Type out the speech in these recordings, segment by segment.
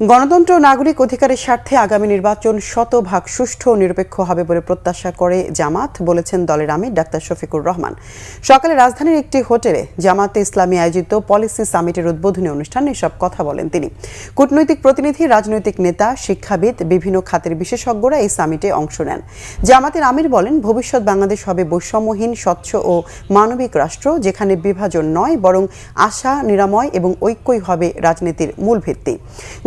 গণতন্ত্র ও নাগরিক অধিকারের স্বার্থে আগামী নির্বাচন শতভাগ সুষ্ঠু ও নিরপেক্ষ হবে বলে প্রত্যাশা করে জামাত, বলেছেন দলের আমির ডাক্তার শফিকুর রহমান। সকালে রাজধানীর একটি হোটেলে জামাতে ইসলামী আয়োজিত পলিসি সামিটের উদ্বোধনী অনুষ্ঠানে এসব কথা বলেন তিনি। কূটনৈতিক প্রতিনিধি, রাজনৈতিক নেতা, শিক্ষাবিদ, বিভিন্ন খাতের বিশেষজ্ঞরা এই সামিটে অংশ নেন। জামাতের আমির বলেন, ভবিষ্যৎ বাংলাদেশ হবে বৈষম্যহীন, স্বচ্ছ ও মানবিক রাষ্ট্র, যেখানে বিভাজন নয় বরং আশা, নিরাময় এবং ঐক্যই হবে রাজনীতির মূল ভিত্তি।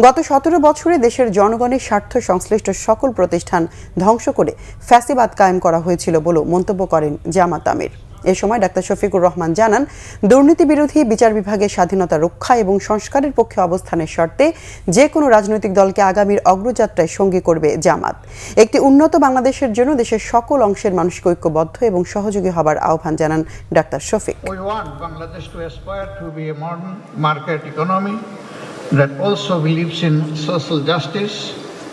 গত 17 বছরে দেশের জনগণের স্বার্থ সংশ্লিষ্ট সকল প্রতিষ্ঠান ধ্বংস করে ফ্যাসিবাদ কায়েম করা হয়েছিল বলে মন্তব্য করেন জামাত আমির। এ সময় ডাক্তার শফিকুর রহমান জানান, দুর্নীতি বিরোধী বিচার বিভাগের স্বাধীনতা রক্ষা এবং সংস্কারের পক্ষে অবস্থানের শর্তে যে কোনো রাজনৈতিক দলকে আগামীর অগ্রযাত্রায় সঙ্গী করবে জামাত। একটি উন্নত বাংলাদেশের জন্য দেশের সকল অংশের মানুষকে ঐক্যবদ্ধ এবং সহযোগী হবার আহ্বান জানান doctor Shafiq. That also believes in social justice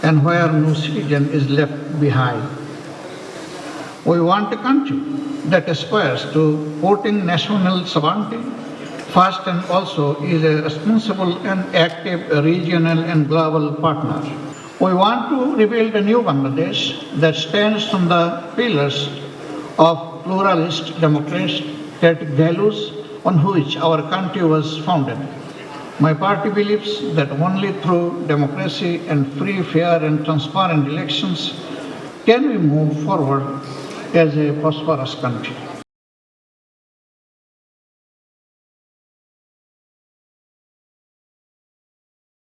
and where no citizen is left behind. We want a country that aspires to supporting national sovereignty first and also is a responsible and active regional and global partner. We want to rebuild a new Bangladesh that stands on the pillars of pluralist democratic values on which our country was founded. My party believes that only through democracy and free, fair and transparent elections can we move forward as a prosperous country.